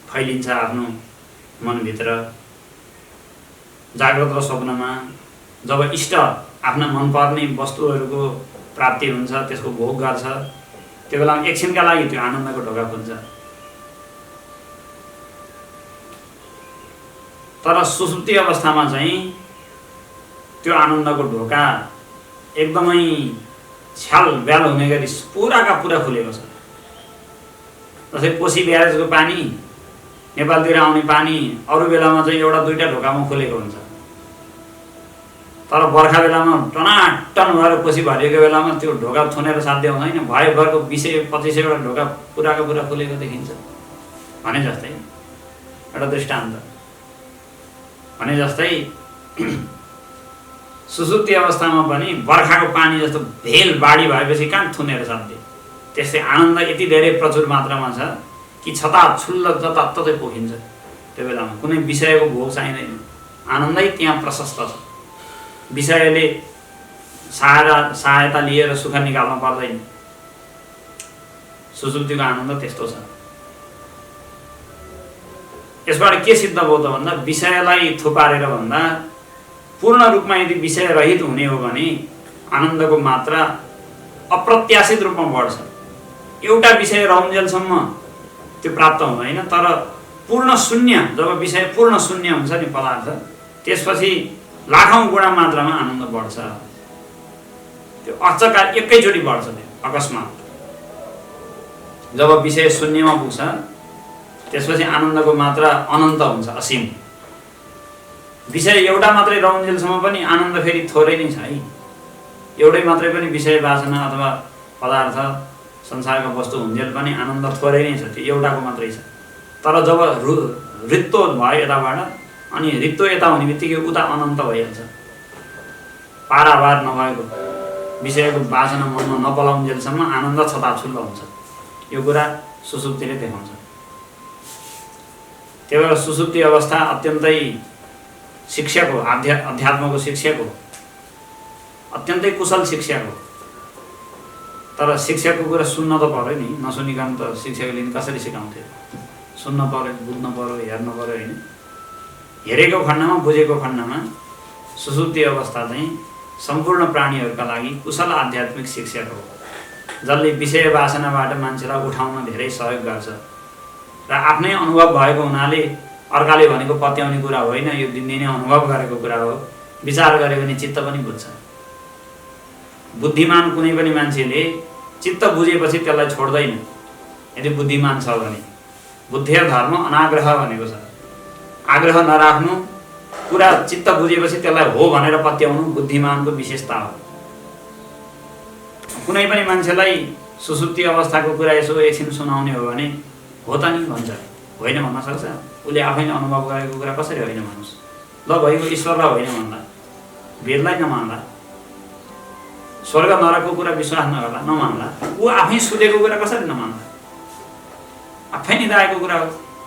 फैलिन्छ आफ्नो मनभित्र। जाग्रत र स्वप्नमा जब इष्ट आफ्ना मनपर्ने वस्तुहरूको प्राप्ति हुन्छ, त्यसको भोग गर्छ, त्यो बेला एकछिनका लागि त्यो आनन्दको ढोका खुल्छ। तर सुसुप्ति अवस्थामा चाहिँ त्यो आनन्दको ढोका एकदमै छ्याल ब्याल हुने गरी पुराका पुरा खुलेको छ। जस्तै कोशी ब्यारेजको पानी, नेपालतिर आउने पानी अरू बेलामा चाहिँ एउटा दुईटा ढोकामा खुलेको हुन्छ। तर बर्खा बेलामा टनाटन भएर कोशी भरिएको बेलामा त्यो ढोका थुनेर साध्य हुँदैन। भयभरको 20-25 ढोका पुराका पुरा खुलेको देखिन्छ। भने जस्तै एउटा दृष्टान्त भने जस्तै सुसुप्ति अवस्थामा पनि बर्खाको पानी जस्तो भेल बाढी भएपछि कहाँ थुनेर साध्य। त्यसै आनन्द यति धेरै प्रचुर मात्रामा छ कि छताछुल्ल जताततै पोखिन्छ। त्यो बेलामा कुनै विषयको भोग चाहिँदैन, आनन्दै त्यहाँ प्रशस्त छ। विषयले सहायता लिएर सुख निकाल्न पर्दैन। सुसुप्तिको आनन्द त्यस्तो छ। यसबाट के सिद्ध भयो त भन्दा विषयलाई थुपारेर भन्दा पूर्ण रूपमा यदि विषय रहित हुने हो भने आनन्दको मात्रा अप्रत्याशित रूपमा बढ्छ। एउटा विषय रहन्जेलसम्म त्यो प्राप्त हुँदैन, तर पूर्ण शून्य, जब विषय पूर्ण शून्य हुन्छ नि पदार्थ, त्यसपछि लाखौं गुणा मात्रामा आनन्द बढ्छ। त्यो अचकार एकैचोटि बढ्छ, त्यो अकस्मात। जब विषय शून्यमा पुग्छ त्यसपछि आनन्दको मात्रा अनन्त हुन्छ, असीम। विषय एउटा मात्रै रहन्जेलसम्म पनि आनन्द फेरि थोरै नै छ है। एउटै मात्रै पनि विषय वासना अथवा पदार्थ संसारका वस्तु हुन्जेल पनि आनन्द थोरै नै छ, त्यो एउटाको मात्रै छ। तर जब रित्तो भयो यताबाट, अनि रित्तो यता हुने बित्तिकै उता अनन्त भइहाल्छ। पारावार नभएको विषयको वासना मनमा नपलाउन्जेलसम्म आनन्द छताछुल्ल हुन्छ। यो कुरा सुसुप्तिले देखाउँछ। त्यही भएर सुसुप्ति अवस्था अत्यन्तै शिक्षक हो, अध्यात्मको शिक्षक हो, अत्यन्तै कुशल शिक्षक हो। तर शिक्षकको कुरा सुन्न त पर्यो नि, नसुनिकन त शिक्षकले कसरी सिकाउँथ्यो? सुन्न पर्यो, बुझ्नु पर्यो, हेर्नु पर्यो होइन। हेरेको खण्डमा, बुझेको खण्डमा सुसुप्ति अवस्था चाहिँ सम्पूर्ण प्राणीहरूका लागि कुशल आध्यात्मिक शिक्षक हो, जसले विषय वासनाबाट मान्छेलाई उठाउन धेरै सहयोग गर्छ। र आफ्नै अनुभव भएको हुनाले अर्काले भनेको पत्याउने कुरा होइन, यो दिनदिनै अनुभव गरेको कुरा हो। विचार गरे भने चित्त पनि बुझ्छ। बुद्धिमान कुनै पनि मान्छेले चित्त बुझेपछि त्यसलाई छोड्दैन, यदि बुद्धिमान छ भने। बुद्धेर धर्म अनाग्रह भनेको छ। आग्रह नराख्नु, कुरा चित्त बुझेपछि त्यसलाई हो भनेर पत्याउनु बुद्धिमानको विशेषता हो। कुनै पनि मान्छेलाई सुसुप्ति अवस्थाको कुरा यसो एकछिन सुनाउने हो भने हो त नि भन्छ, होइन भन्न सक्छ? उसले आफैले अनुभव गरेको कुरा कसरी होइन भन्नुहोस्? ल भइगयो, ईश्वरलाई होइन भन्ला, वेदलाई नमान्ला, स्वर्ग नरकको कुरा विश्वास नगर्ला, नमान्ला, ऊ आफै सुतेको कुरा कसरी नमान्ला? आफै निधाएको कुरा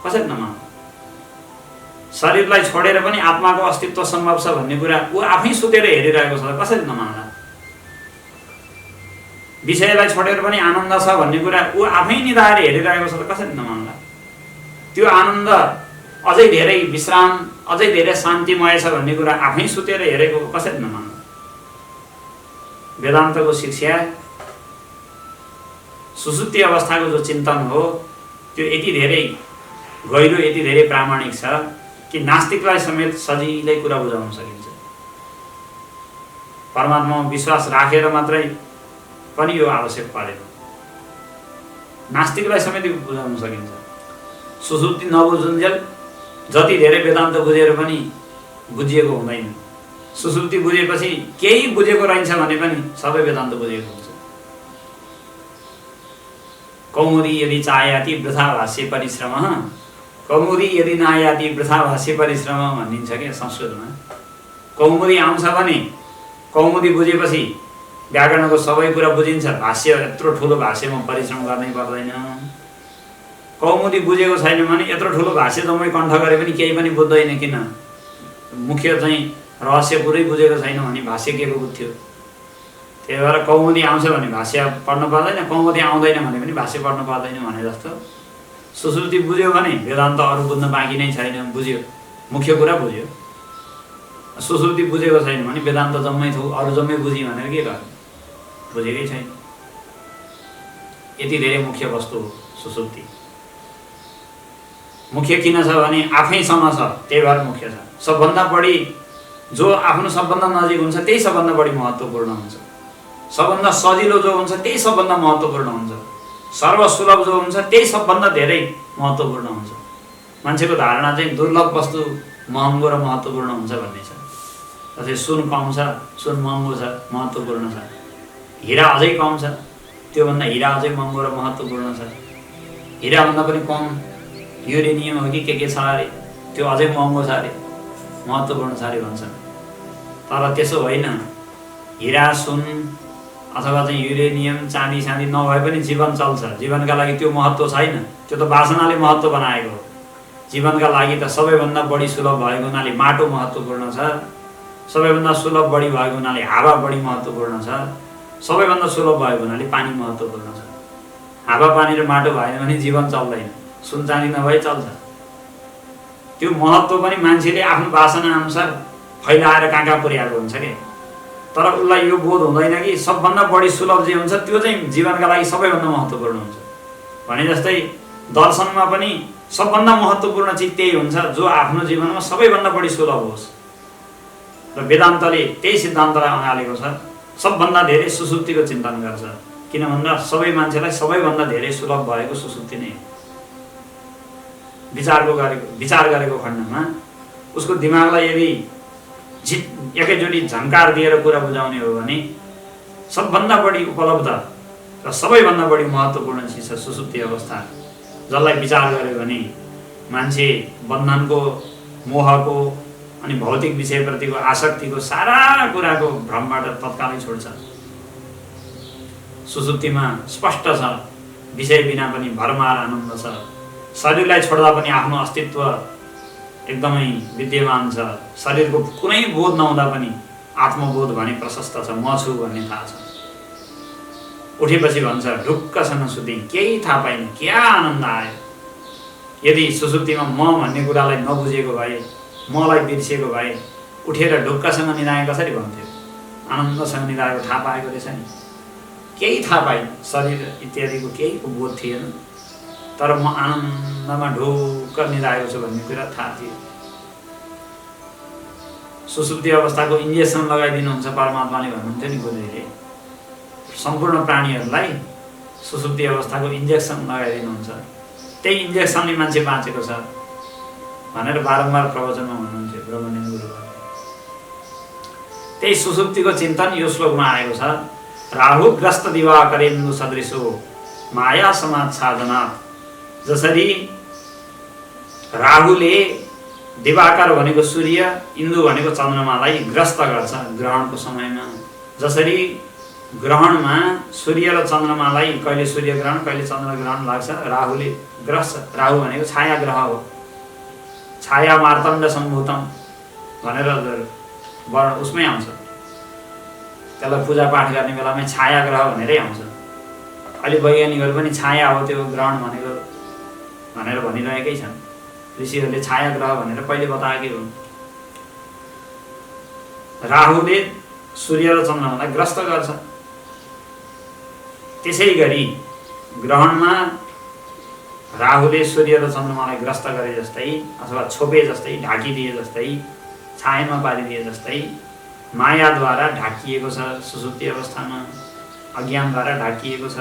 कसरी नमान्ला? शरीरलाई छोडेर पनि आत्माको अस्तित्व सम्भव छ भन्ने कुरा ऊ आफै सुतेर हेरिरहेको छ, कसरी नमान्ला? विषयलाई छोडेर पनि आनन्द छ भन्ने कुरा ऊ आफै निधाएर हेरिरहेको छ, कसरी नमान्ला? त्यो आनन्द अझै धेरै विश्राम, अझै धेरै शान्तिमय छ भन्ने कुरा आफै सुतेर हेरेको कसरी नमान्ला? वेदान्तको शिक्षा, सुसुप्ति अवस्थाको जो चिन्तन हो, त्यो यति धेरै गहिरो, यति धेरै प्रामाणिक छ कि नास्तिकलाई समेत सजिलै कुरा बुझाउन सकिन्छ। परमात्मामा विश्वास राखेर मात्रै पनि यो आवश्यक परेन, नास्तिकलाई समेत बुझाउन सकिन्छ। सुसुप्ति नबुझुन्जेल जति धेरै वेदान्त बुझेर पनि बुझिएको हुँदैन। सुसुप्ति बुझेपछि केही बुझेको रहन्छ भने पनि सबै वेदान्त बुझेको हुन्छ। कौमुदी यदि चायाति वृथा भाष्य परिश्रम, कौमुदी यदि नायाति वृथा भाष्य परिश्रम भनिन्छ क्या संस्कृतमा। कौमुदी आउँछ भने, कौमुदी बुझेपछि व्याकरणको सबै कुरा बुझिन्छ, भाष्य यत्रो ठुलो भाष्यमा परिश्रम गर्नै पर्दैन। कौमुदी बुझेको छैन भने यत्रो ठुलो भाष्य जम्मै कण्ठ गरे पनि केही पनि बुझ्दैन। किन? मुख्य चाहिँ रहस्य पुरै बुझेको छैन भने भाष्य के को बुझ्थ्यो? त्यही भएर कौमुदी आउँछ भने भाष्य पढ्नु पर्दैन, कौमुदी आउँदैन भने पनि भाष्य पढ्नु पर्दैन भने जस्तो सुसुप्ति बुझ्यो भने वेदान्त अरू बुझ्न बाँकी नै छैन, बुझ्यो, मुख्य कुरा बुझ्यो। सुसुप्ति बुझेको छैन भने वेदान्त जम्मै थो अरू जम्मै बुझी भनेर के गर्ने? बुझेकै छैन। यति धेरै मुख्य वस्तु हो सुसुप्ति। मुख्य किन छ भने आफैसँग छ, त्यही भएर मुख्य छ। सबभन्दा बढी जो आफ्नो सबभन्दा नजिक हुन्छ त्यही सबभन्दा बढी महत्त्वपूर्ण हुन्छ। सबभन्दा सजिलो जो हुन्छ त्यही सबभन्दा महत्त्वपूर्ण हुन्छ। सर्वसुलभ जो हुन्छ त्यही सबभन्दा धेरै महत्त्वपूर्ण हुन्छ। मान्छेको धारणा चाहिँ दुर्लभ वस्तु महँगो र महत्त्वपूर्ण हुन्छ भन्ने छ। जस्तै सुन कम छ, सुन महँगो छ, महत्त्वपूर्ण छ। हिरा अझै कम छ, त्योभन्दा हिरा अझै महँगो र महत्त्वपूर्ण छ। हिराभन्दा पनि कम युरेनियम हो कि के छ अरे, त्यो अझै महँगो छ अरे, महत्त्वपूर्ण छ अरे भन्छन्। तर त्यसो होइन। हिरा, सुन अथवा चाहिँ युरेनियम, चाँदी साँदी नभए पनि जीवन चल्छ। जीवनका लागि त्यो महत्त्व छैन, त्यो त वासनाले महत्त्व बनाएको हो। जीवनका लागि त सबैभन्दा बढी सुलभ भएको हुनाले माटो महत्त्वपूर्ण छ, सबैभन्दा सुलभ बढी भएको हुनाले हावा बढी महत्त्वपूर्ण छ, सबैभन्दा सुलभ भएको हुनाले पानी महत्त्वपूर्ण छ। हावा पानी र माटो भएन भने जीवन चल्दैन, सुन चाँदी नभए चल्छ। त्यो महत्त्व पनि मान्छेले आफ्नो वासना अनुसार फैलाएर कहाँ पुर्याएको हुन्छ के। तर उसलाई यो बोध हुँदैन कि सबभन्दा बढी सुलभ जे हुन्छ त्यो चाहिँ जीवनका लागि सबैभन्दा महत्त्वपूर्ण हुन्छ। भने जस्तै दर्शनमा पनि सबभन्दा महत्त्वपूर्ण चिज त्यही हुन्छ जो आफ्नो जीवनमा सबैभन्दा बढी सुलभ होस्। र वेदान्तले त्यही सिद्धान्तलाई अँगालेको छ। सबभन्दा धेरै सुसुप्तिको चिन्तन गर्छ, किन भन्दा सबै मान्छेलाई सबैभन्दा धेरै सुलभ भएको सुसुप्ति नै हो। विचार गरेको खण्डमा उसको दिमागलाई यदि एकैचोटि झन्कार दिएर कुरा बुझाउने हो भने सबभन्दा बढी उपलब्ध र सबैभन्दा बढी महत्त्वपूर्ण चिज छ सुसुप्ति अवस्था, जसलाई विचार गर्यो भने मान्छे बन्धनको, मोहको अनि भौतिक विषयप्रतिको आसक्तिको सारा कुराको भ्रमबाट तत्कालै छोड्छ। सुसुप्तिमा स्पष्ट छ विषय बिना पनि भरमार आनन्द छ। शरीरलाई छोड्दा पनि आफ्नो अस्तित्व एकदमै विद्यमान छ। शरीरको कुनै बोध नहुँदा पनि आत्मबोध भने प्रशस्त छ, म छु भन्ने थाहा छ। उठेपछि भन्छ ढुक्कसँग सुतेँ, केही थाहा पाइनँ, क्या आनन्द आयो। यदि सुसुप्तिमा म भन्ने कुरालाई नबुझेको भए, मलाई बिर्सिएको भए उठेर ढुक्कसँग निदाए कसरी भन्थ्यो? आनन्दसँग निदाएको थाहा पाएको रहेछ नि। केही थाहा पाइनँ, शरीर इत्यादिको केहीको बोध थिएन, तर म आनन्दमा ढुक्क निदाएको छु भन्ने कुरा थाहा थियो। सुसुप्ति अवस्थाको इन्जेक्सन लगाइदिनुहुन्छ परमात्माले भन्नुहुन्थ्यो नि गुरुजीले। सम्पूर्ण प्राणीहरूलाई सुसुप्ति अवस्थाको इन्जेक्सन लगाइदिनुहुन्छ। त्यही इन्जेक्सनले मान्छे बाँचेको छ भनेर बारम्बार प्रवचनमा भन्नुहुन्थ्यो ब्रह्मलिङ्ग गुरुबाले। त्यही सुसुप्तिको चिन्तन यो श्लोकमा आएको छ। राहुग्रस्त दिवाकरेन्दु सदृशो माया समाच्छादनात्। जसरी राहुले दिवाकर भनेको सूर्य, इन्दु भनेको चन्द्रमालाई ग्रस्त गर्छ ग्रहणको समयमा, जसरी ग्रहणमा सूर्य र चन्द्रमालाई कहिले सूर्य ग्रहण कहिले चन्द्र ग्रहण लाग्छ, राहुले ग्रस्त। राहु भनेको छाया ग्रह हो। छाया मार्तण्ड सम्भूतम भनेर उसमै आउँछ। त्यसलाई पूजापाठ गर्ने बेलामा छाया ग्रह भनेरै आउँछ। अहिले वैज्ञानिकहरू पनि छाया हो त्यो ग्रहण भनेको भनेर भनिरहेकै छन्। ऋषिहरूले छाया ग्रह भनेर पहिले बताएकै हुन्। राहुले सूर्य र चन्द्रमालाई ग्रस्त गर्छ। त्यसै गरी ग्रहणमा राहुले सूर्य र चन्द्रमालाई ग्रस्त गरे जस्तै अथवा छोपे जस्तै, ढाकिदिए जस्तै, छायामा पारिदिए जस्तै मायाद्वारा ढाकिएको छ सुसुप्ति अवस्थामा, अज्ञानद्वारा ढाकिएको छ।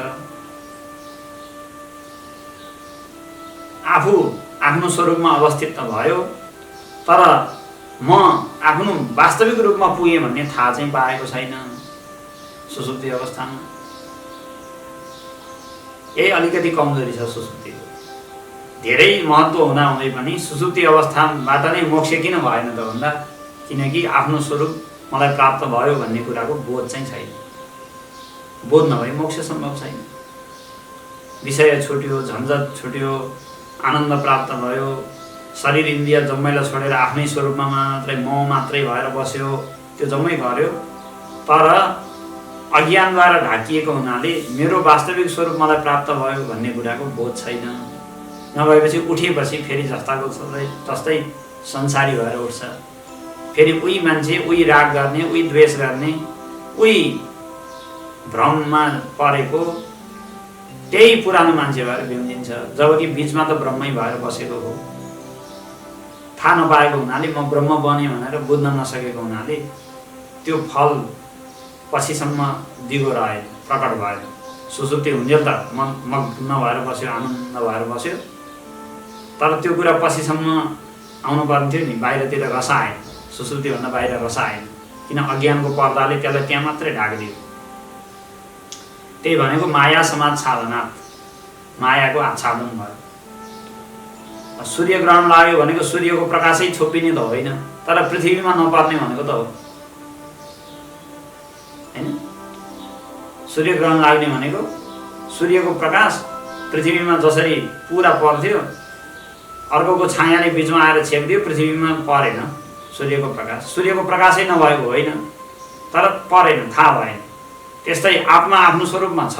आफू आफ्नो स्वरूपमा अवस्थित त भयो, तर म आफ्नो वास्तविक रूपमा पुगेँ भन्ने थाहा चाहिँ पाएको छैन सुसुप्ति अवस्थामा। यही अलिकति कमजोरी छ सुसुप्तिको। धेरै महत्त्व हुँदाहुँदै पनि सुसुप्ति अवस्थाबाट नै मोक्ष किन भएन त भन्दा किनकि आफ्नो स्वरूप मलाई प्राप्त भयो भन्ने कुराको बोध चाहिँ छैन। बोध नभए मोक्ष सम्भव छैन। विषय छुट्यो, झन्झट छुट्यो, आनन्द प्राप्त भयो, शरीर इन्द्रिय जम्मैलाई छोडेर आफ्नै स्वरूपमा मात्रै म मात्रै भएर बस्यो, त्यो जम्मै गर्यो। तर अज्ञानद्वारा ढाकिएको हुनाले मेरो वास्तविक स्वरूप मलाई प्राप्त भयो भन्ने कुराको बोध छैन। नभएपछि उठेपछि फेरि जस्ताको जस्तै संसारी भएर उठ्छ। फेरि उही मान्छे उही राग गर्ने, उही द्वेष गर्ने, उही भ्रममा परेको त्यही पुरानो मान्छे भएर बिउजिन्छ। जबकि बिचमा त ब्रह्मै भएर बसेको हो। थाहा नपाएको हुनाले म ब्रह्म बने भनेर बुझ्न नसकेको हुनाले त्यो फल पछिसम्म दिगो रह्यो, प्रकट भयो। सुसुप्ति हुन्जेल त मग्न भएर बस्यो, आनन्द भएर बस्यो, तर त्यो कुरा पछिसम्म आउनु पर्ने थियो नि, बाहिरतिर रस आएन। सुसुप्तिभन्दा बाहिर रस आएन, किन अज्ञानको पर्दाले त्यसलाई त्यहाँ मात्रै ढाकिदियो। त्यही भनेको माया समाच्छादनात्, मायाको आच्छादन भयो। सूर्य ग्रहण लाग्यो भनेको सूर्यको प्रकाशै छोपिने त होइन, तर पृथ्वीमा नपर्ने भनेको त हो हैन। सूर्य ग्रहण लाग्ने भनेको सूर्यको प्रकाश पृथ्वीमा जसरी पुरा पर्थ्यो, अर्कोको छायाले बिचमा आएर छेकिदियो, पृथ्वीमा परेन सूर्यको प्रकाश। सूर्यको प्रकाशै नभएको होइन, तर परेन, थाहा भएन। त्यस्तै आत्मा आफ्नो स्वरूपमा छ,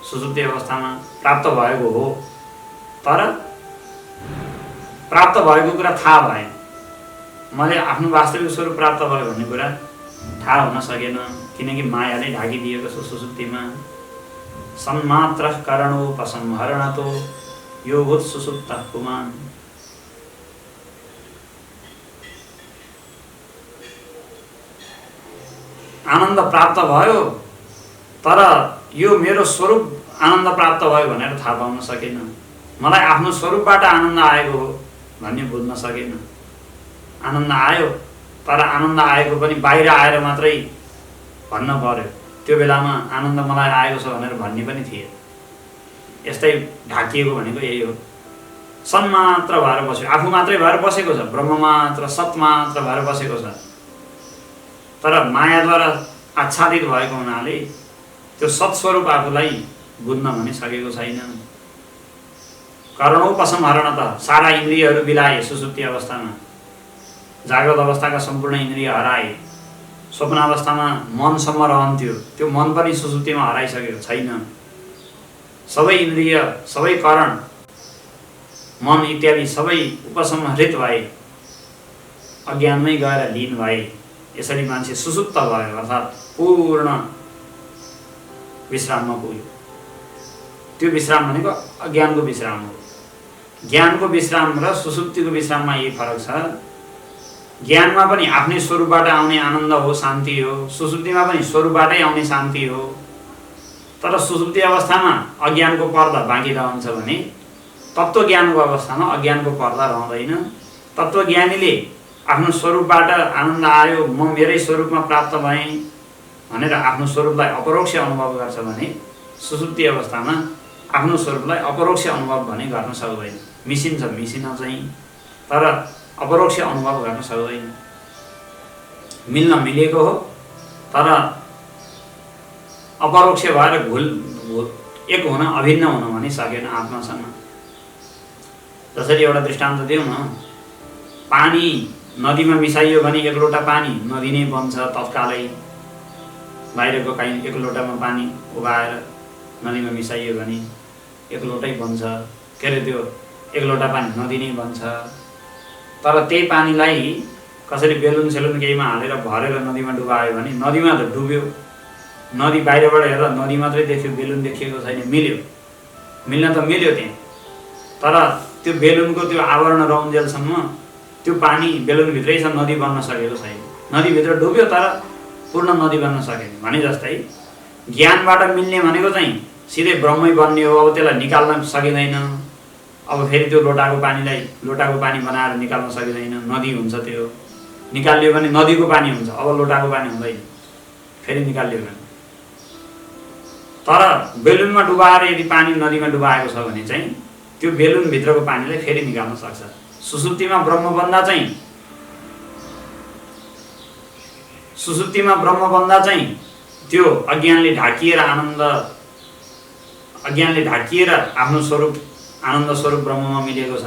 सुसुप्ति अवस्थामा प्राप्त भएको हो, तर प्राप्त भएको कुरा थाहा भएन, मैले आफ्नो वास्तविक स्वरूप प्राप्त भयो भन्ने कुरा थाहा हुन सकेन, किनकि मायाले ढाकिदिएको छ सुसुप्तिमा। सन्मात्र करणोपसंहरणतो योभूत सुसुप्तः पुमान्। आनन्द प्राप्त भयो, तर यो मेरो स्वरूप आनन्द प्राप्त भयो भनेर थाहा पाउन सकेन। मलाई आफ्नो स्वरूपबाट आनन्द आएको हो भन्ने बुझ्न सकेन। आनन्द आयो, तर आनन्द आएको पनि बाहिर आएर मात्रै भन्न पर्यो। त्यो बेलामा आनन्द मलाई आएको छ भनेर भन्ने पनि थिए। यस्तै ढाकिएको भनेको यही हो। सन्मात्र भएर बस्यो, आफू मात्रै भएर बसेको छ, ब्रह्म मात्र सत मात्र भएर बसेको छ, तर मायाद्वारा आच्छादित भएको हुनाले त्यो सत्स्वरूप आफूलाई बुझ्न पनि सकेको छैन। करणोपसंहरण त सारा इन्द्रियहरू बिलाए सुसुप्ति अवस्थामा, जागृत अवस्थाका सम्पूर्ण इन्द्रिय हराए, स्वप्न अवस्थामा मनसम्म रहन्थ्यो, त्यो मन पनि सुसुप्तिमा हराइसकेको छैन। सबै इन्द्रिय, सबै करण, मन इत्यादि सबै उपसंहरित भए, अज्ञानमै गएर लीन भए। यसरी मान्छे सुसुप्त भयो, अर्थात् पूर्ण विश्राममा पुग्यो। त्यो विश्राम भनेको अज्ञानको विश्राम हो। ज्ञानको विश्राम र सुसुप्तिको विश्राममा यही फरक छ। ज्ञानमा पनि आफ्नै स्वरूपबाट आउने आनन्द हो, शान्ति हो। सुसुप्तिमा पनि स्वरूपबाटै आउने शान्ति हो। तर सुसुप्ति अवस्थामा अज्ञानको पर्दा बाँकी रहन्छ भने तत्त्वज्ञानको अवस्थामा अज्ञानको पर्दा रहँदैन। तत्त्वज्ञानीले आफ्नो स्वरूपबाट आनन्द आयो, म मेरै स्वरूपमा प्राप्त भएँ भनेर आफ्नो स्वरूपलाई अपरोक्ष अनुभव गर्छ भने सुसुप्ति अवस्थामा आफ्नो स्वरूपलाई अपरोक्ष अनुभव भने गर्न सक्दैन। मिसिन्छ, मिसिन चाहिँ, तर अपरोक्ष अनुभव गर्न सक्दैन। मिल्न मिलेको हो, तर अपरोक्ष भएर एक हुन, अभिन्न हुन भने सकेन आत्मासँग। जसरी एउटा दृष्टान्त दिउँ न, पानी नदीमा मिसाइयो भने एक लोटा पानी नदी नै बन्छ तत्कालै। बाहिरको काहीँ एक लोटामा पानी उभाएर नदीमा मिसाइयो भने एक लोटै बन्छ, के अरे त्यो एक लोटा पानी नदी नै बन्छ। तर त्यही पानीलाई कसरी बेलुन सेलुन केहीमा हालेर भरेर नदीमा डुबायो भने नदीमा त डुब्यो। नदी बाहिरबाट हेर्दा नदी मात्रै देख्यो, बेलुन देखिएको छैन। मिल्यो, मिल्न त मिल्यो त्यहाँ, तर त्यो बेलुनको त्यो आवरण रहन्जेलसम्म त्यो पानी बेलुनभित्रै छ, नदी बन्न सकेको छैन। नदीभित्र डुब्यो तर पूर्ण नदी बन्न सकेन। भने जस्तै ज्ञानबाट मिल्ने भनेको चाहिँ सिधै ब्रह्मै बन्ने हो। अब त्यसलाई निकाल्न सकिँदैन। अब फेरि त्यो लोटाको पानी बनाएर निकाल्न सकिँदैन, नदी हुन्छ। त्यो निकाल्यो भने नदीको पानी हुन्छ, अब लोटाको पानी हुँदैन, फेरि निकाल्यो भने। तर बेलुनमा डुबाएर यदि पानी नदीमा डुबाएको छ भने चाहिँ त्यो बेलुनभित्रको पानीलाई फेरि निकाल्न सक्छ। सुसुप्तिमा ब्रह्म बन्दा चाहिँ त्यो अज्ञानले ढाकिएर आफ्नो स्वरूप आनन्द स्वरूप ब्रह्ममा मिलेको छ।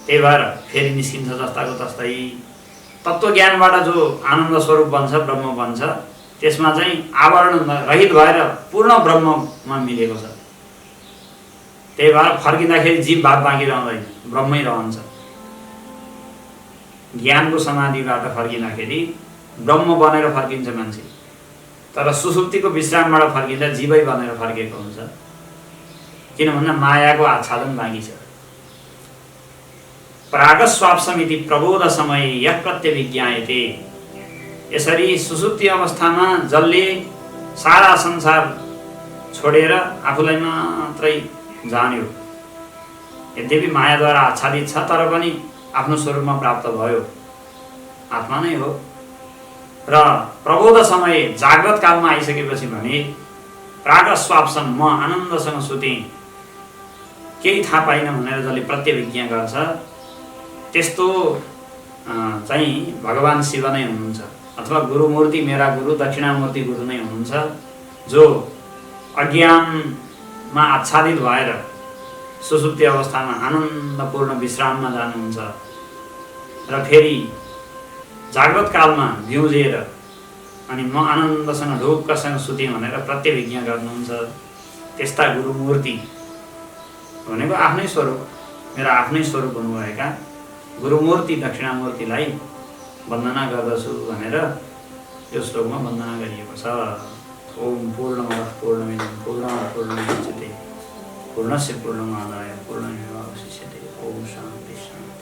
त्यही भएर फेरि निस्किन्छ जस्ताको तस्तै। तत्त्वज्ञानबाट जो आनन्द स्वरूप बन्छ, ब्रह्म बन्छ, त्यसमा चाहिँ आवरण रहित भएर पूर्ण ब्रह्ममा मिलेको छ। त्यही भएर फर्किँदाखेरि जीव भाव बाँकी रहँदैन, ब्रह्मै रहन्छ। ज्ञानको समाधिबाट फर्किँदाखेरि ब्रह्म बनेर फर्किन्छ मान्छे, तर सुसुप्तिको विश्रामबाट फर्किँदा जीवै बनेर फर्केको हुन्छ। किन भन्दा मायाको आच्छादन बाँकी छ। प्रागस्वाप्समिति प्रबोध समय यः प्रत्यभिज्ञायते। यसरी सुसुप्ति अवस्थामा जसले सारा संसार छोडेर आफूलाई मात्रै जान्यो, यद्यपि मायाद्वारा आच्छादित छ तर पनि आफ्नो स्वरूपमा प्राप्त भयो, आत्मा नै हो। र प्रबोध समय जागृत कालमा आइसकेपछि भने प्रागस्वाप्सम, म आनन्दसँग सुतेँ, केही थाहा पाइनँ भनेर जसले प्रत्यभिज्ञा गर्छ, त्यस्तो चाहिँ भगवान शिव नै हुनुहुन्छ, अथवा गुरुमूर्ति, मेरा गुरु दक्षिणामूर्ति गुरु नै हुनुहुन्छ, जो अज्ञानमा आच्छादित भएर सुसुप्ति अवस्थामा आनन्दपूर्ण विश्राममा जानुहुन्छ र फेरि जागृत कालमा बिउजेर अनि म आनन्दसँग ढुक्कसँग सुतेँ भनेर प्रत्यभिज्ञा गर्नुहुन्छ। त्यस्ता गुरुमूर्ति भनेको आफ्नै स्वरूप मेरो आफ्नै स्वरूप हुनुभएका गुरुमूर्ति दक्षिणामूर्तिलाई वन्दना गर्दछु भनेर यो श्लोकमा वन्दना गरिएको छ। ओम पूर्णमदः पूर्णमिदं पूर्णात् पूर्णमुदच्यते पूर्णस्य पूर्णमादाय